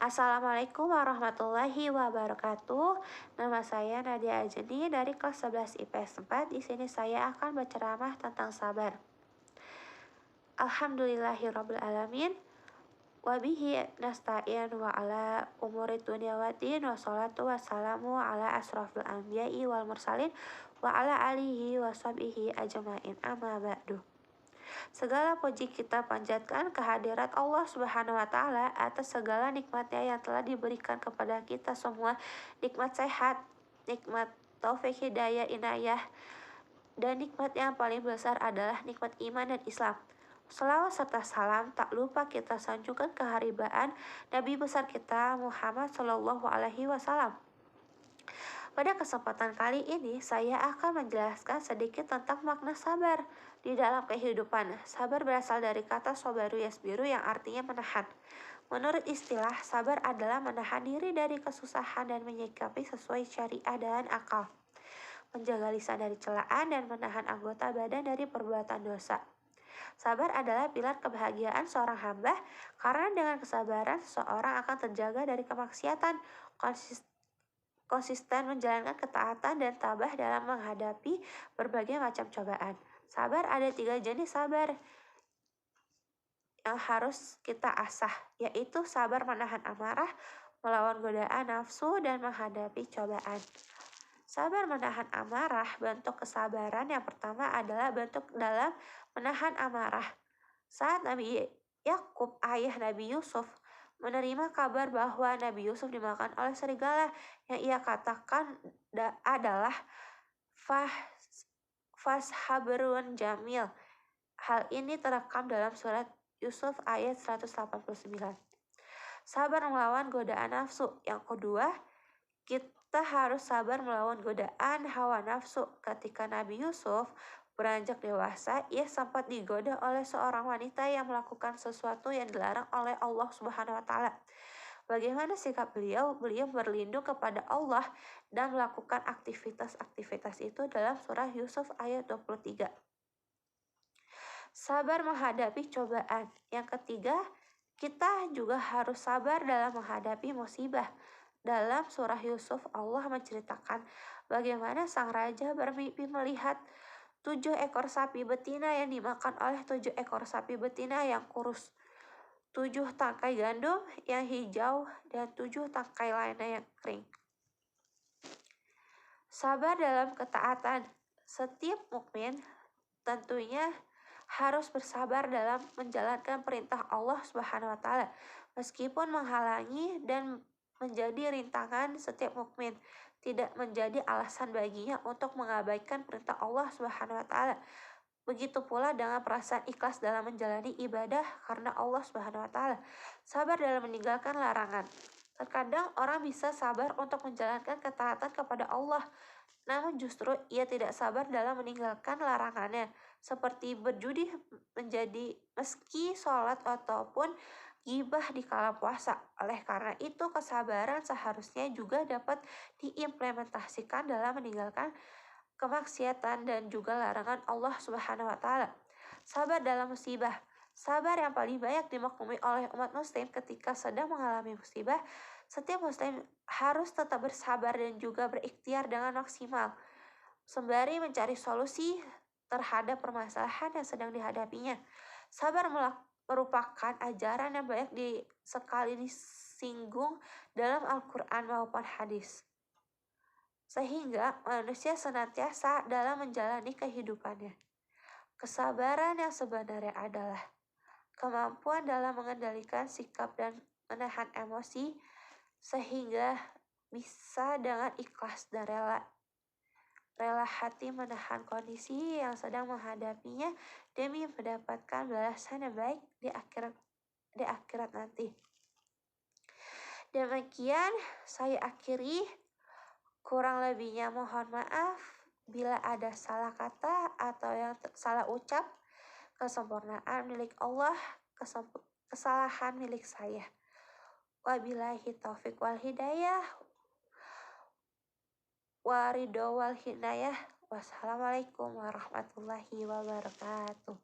Assalamualaikum warahmatullahi wabarakatuh. Nama saya Nadia Ajeni dari kelas 11 IPS 4. Di sini saya akan berceramah tentang sabar. Alhamdulillahirabbil alamin. Wabihi nasta'in wa ala umuri dunya waddin wa salatu wassalamu ala asrafil anbiya'i wal mursalin wa ala alihi wa sahbihi ajma'in amma ba'du. Segala puji kita panjatkan kehadirat Allah Subhanahu wa Ta'ala atas segala nikmatnya yang telah diberikan kepada kita semua, nikmat sehat, nikmat taufik hidayah inayah, dan nikmat yang paling besar adalah nikmat iman dan Islam. Selawat serta salam tak lupa kita sanjungkan keharibaan Nabi besar kita Muhammad Shallallahu Alaihi Wasallam. Pada kesempatan kali ini, saya akan menjelaskan sedikit tentang makna sabar di dalam kehidupan. Sabar berasal dari kata sobaru yasbiru yang artinya menahan. Menurut istilah, sabar adalah menahan diri dari kesusahan dan menyikapi sesuai syariah dan akal. Menjaga lisan dari celaan dan menahan anggota badan dari perbuatan dosa. Sabar adalah pilar kebahagiaan seorang hamba karena dengan kesabaran seseorang akan terjaga dari kemaksiatan, konsisten menjalankan ketaatan dan tabah dalam menghadapi berbagai macam cobaan. Sabar ada 3 jenis sabar yang harus kita asah, yaitu sabar menahan amarah, melawan godaan nafsu, dan menghadapi cobaan. Sabar menahan amarah, bentuk kesabaran yang pertama adalah bentuk dalam menahan amarah. Saat Nabi Yakub, ayah Nabi Yusuf, menerima kabar bahwa Nabi Yusuf dimakan oleh serigala, yang ia katakan adalah fashabrun jamil. Hal ini terekam dalam surat Yusuf ayat 189. Sabar melawan godaan nafsu. Yang kedua, kita harus sabar melawan godaan hawa nafsu. Ketika Nabi Yusuf beranjak dewasa, ia sempat digoda oleh seorang wanita yang melakukan sesuatu yang dilarang oleh Allah Subhanahu wa Ta'ala. Bagaimana sikap beliau? Beliau berlindung kepada Allah dan melakukan aktivitas-aktivitas itu dalam surah Yusuf ayat 23. Sabar menghadapi cobaan. Yang ketiga, kita juga harus sabar dalam menghadapi musibah. Dalam surah Yusuf, Allah menceritakan bagaimana sang raja bermimpi melihat 7 ekor sapi betina yang dimakan oleh 7 ekor sapi betina yang kurus, 7 tangkai gandum yang hijau, dan 7 tangkai lainnya yang kering. Sabar dalam ketaatan. Setiap mukmin tentunya harus bersabar dalam menjalankan perintah Allah Subhanahu wa Ta'ala, meskipun menghalangi dan menjadi rintangan. Setiap mukmin tidak menjadi alasan baginya untuk mengabaikan perintah Allah Subhanahu wa Ta'ala. Begitu pula dengan perasaan ikhlas dalam menjalani ibadah karena Allah Subhanahu wa Ta'ala. Sabar dalam meninggalkan larangan. Terkadang orang bisa sabar untuk menjalankan ketaatan kepada Allah, namun justru ia tidak sabar dalam meninggalkan larangannya, seperti berjudi, menjadi meski sholat ataupun gibah di kala puasa. Oleh karena itu, kesabaran seharusnya juga dapat diimplementasikan dalam meninggalkan kemaksiatan dan juga larangan Allah Subhanahu wa Ta'ala. Sabar dalam musibah. Sabar yang paling banyak dimaklumi oleh umat muslim ketika sedang mengalami musibah. Setiap muslim harus tetap bersabar dan juga berikhtiar dengan maksimal, sembari mencari solusi terhadap permasalahan yang sedang dihadapinya. Sabar merupakan ajaran yang banyak sekali disinggung dalam Al-Quran maupun hadis, sehingga manusia senantiasa dalam menjalani kehidupannya. Kesabaran yang sebenarnya adalah kemampuan dalam mengendalikan sikap dan menahan emosi, sehingga bisa dengan ikhlas dan rela hati menahan kondisi yang sedang menghadapinya demi mendapatkan balasan yang baik di akhirat nanti. Demikian saya akhiri, kurang lebihnya mohon maaf bila ada salah kata atau yang salah ucap. Kesempurnaan milik Allah, kesalahan milik saya. Wabillahi taufiq wal hidayah, waridho wal hidayah. Wassalamualaikum warahmatullahi wabarakatuh.